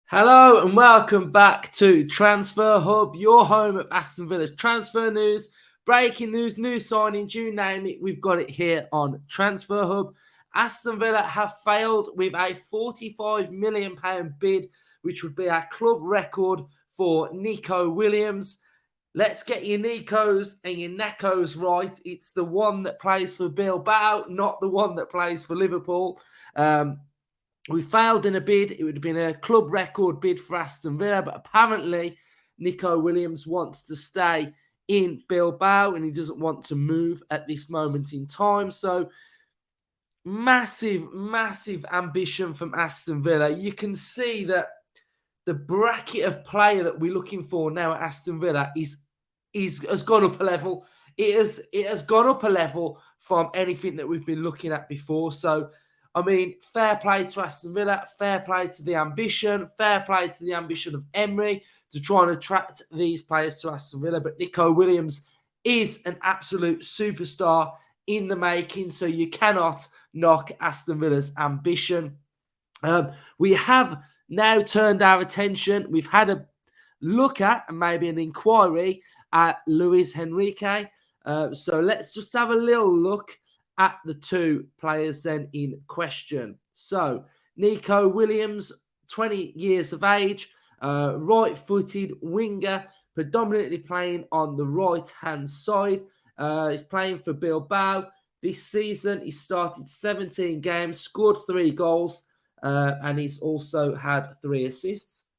Hello and welcome back to Transfer Hub, your home of Aston Villa's transfer news, breaking news, new signings, you name it, we've got it here on Transfer Hub. Aston Villa have failed with a £45 million bid, which would be a club record for Nico Williams. Let's get your Nicos and your Necos right. It's the one that plays for Bilbao, not the one that plays for Liverpool. We failed in a bid. It would have been a club record bid for Aston Villa, but apparently Nico Williams wants to stay in Bilbao and he doesn't want to move at this moment in time. So massive ambition from Aston Villa. You can see that the bracket of player that we're looking for now at Aston Villa has gone up a level. It has gone up a level from anything that we've been looking at before. So I mean, fair play to Aston Villa, fair play to the ambition, fair play to the ambition of Emery to try and attract these players to Aston Villa. But Nico Williams is an absolute superstar in the making, so you cannot knock Aston Villa's ambition. We have now turned our attention. We've had a look at and maybe an inquiry at Luis Henrique. So let's just have a little look at the two players then in question. So Nico Williams, 20 years of age, right-footed winger, predominantly playing on the right-hand side. He's playing for Bilbao. This season, he started 17 games, scored 3 goals, and he's also had 3 assists.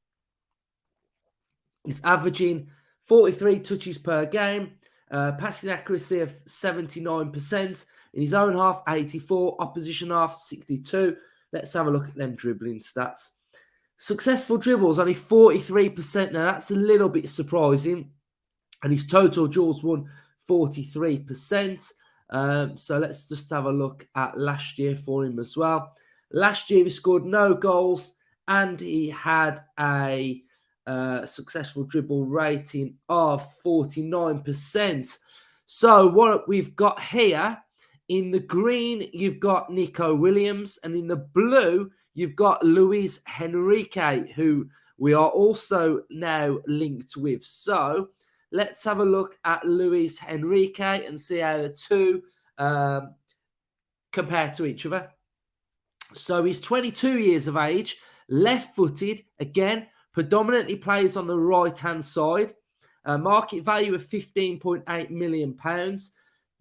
He's averaging 43 touches per game, passing accuracy of 79%. In his own half, 84. Opposition half, 62. Let's have a look at them dribbling stats. Successful dribbles, only 43%. Now, that's a little bit surprising. And his total duels won, 43%. So let's just have a look at last year for him as well. Last year, he scored no goals. And he had a successful dribble rating of 49%. So what we've got here, in the green, you've got Nico Williams, and in the blue, you've got Luis Henrique, who we are also now linked with. So let's have a look at Luis Henrique and see how the two compare to each other. So he's 22 years of age, left-footed, again, predominantly plays on the right-hand side. Market value of £15.8 million.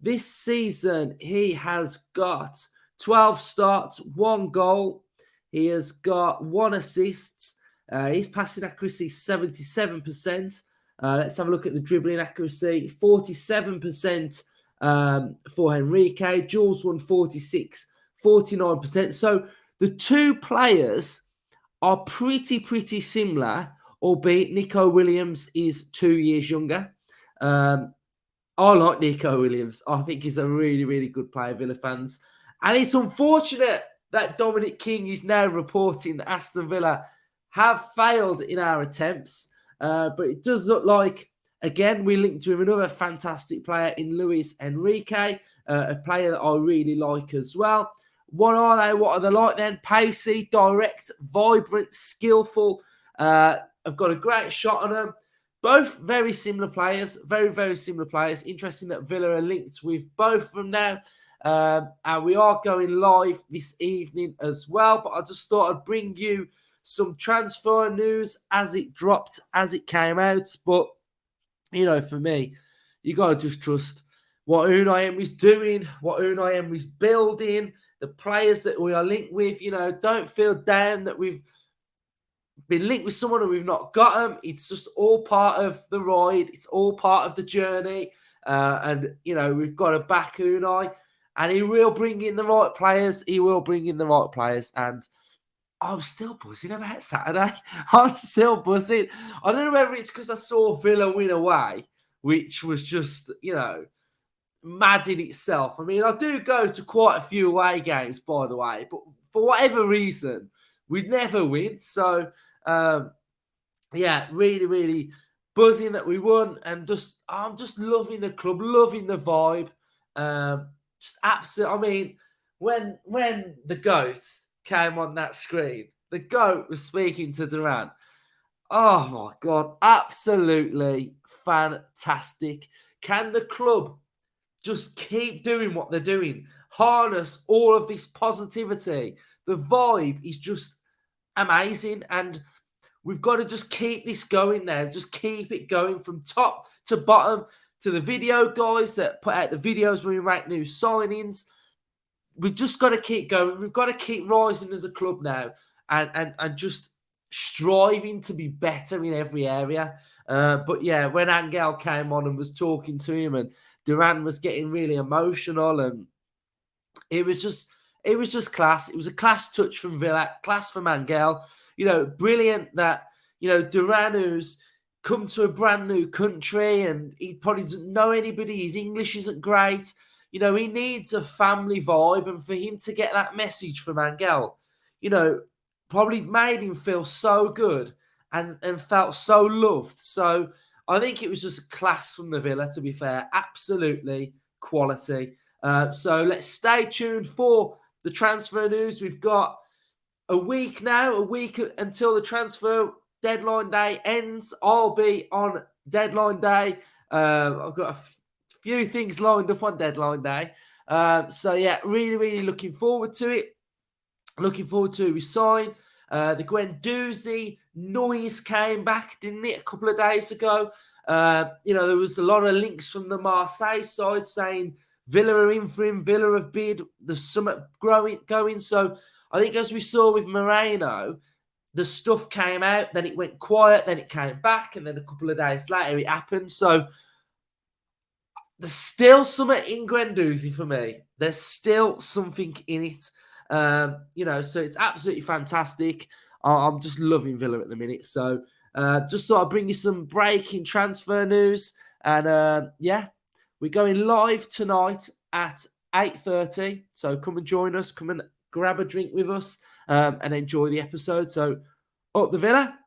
This season, he has got 12 starts, 1 goal. He has got 1 assist. His passing accuracy, 77%. Let's have a look at the dribbling accuracy. 47% for Henrique. Jules won 46, 49%. So the two players are pretty similar, albeit Nico Williams is 2 years younger. I like Nico Williams. I think he's a really good player, Villa fans. And it's unfortunate that Dominic King is now reporting that Aston Villa have failed in our attempts. But it does look like, again, we linked with another fantastic player in Luis Henrique, a player that I really like as well. What are they? What are they like then? Pacey, direct, vibrant, skillful. I've got a great shot on them. Both very similar players, very similar players. Interesting that Villa are linked with both of them now. And we are going live this evening as well. But I just thought I'd bring you some transfer news as it dropped, as it came out. But, you know, for me, you got to just trust what Unai Emery's doing, what Unai Emery's building, the players that we are linked with. You know, don't feel down that we've been linked with someone and we've not got them. It's just all part of the ride. It's all part of the journey. And, you know, we've got to back Unai. And he will bring in the right players. He will bring in the right players. And I'm still buzzing about Saturday. I'm still buzzing. I don't know whether it's because I saw Villa win away, which was just, you know, mad in itself. I mean, I do go to quite a few away games, by the way. But for whatever reason, we'd never win. So, yeah, really buzzing that we won, and I'm just loving the club, loving the vibe. Just absolute. I mean, when the GOAT came on that screen, the GOAT was speaking to Duran. Oh my God, absolutely fantastic. Can the club just keep doing what they're doing? Harness all of this positivity. The vibe is just amazing, and we've got to just keep this going now. Just keep it going from top to bottom, to the video guys that put out the videos when we make new signings. We've just got to keep going. We've got to keep rising as a club now, and just striving to be better in every area. But yeah, when Angel came on and was talking to him, and Duran was getting really emotional, and it was just class. It was a class touch from Villa, class from Angel. Brilliant that Duran, who's come to a brand new country and he probably doesn't know anybody. His English isn't great. He needs a family vibe, and for him to get that message from Angel, probably made him feel so good and felt so loved. So I think it was just a class from the Villa, to be fair. Absolutely quality. So let's stay tuned for the transfer news. We've got a week until the transfer deadline day ends. I'll be on deadline day. I've got a few things lined up on deadline day. So yeah, really, really looking forward to it. Looking forward to we sign. The Guendouzi noise came back, didn't it, a couple of days ago? There was a lot of links from the Marseille side saying Villa are in for him, Villa have bid, there's something going. So I think, as we saw with Moreno, the stuff came out, then it went quiet, then it came back, and then a couple of days later it happened. So there's still something in Guendouzi for me. There's still something in it. So it's absolutely fantastic. I'm just loving Villa at the minute. So just thought I'd bring you some breaking transfer news. And we're going live tonight at 8:30. So come and join us. Come and grab a drink with us and enjoy the episode. So up the Villa.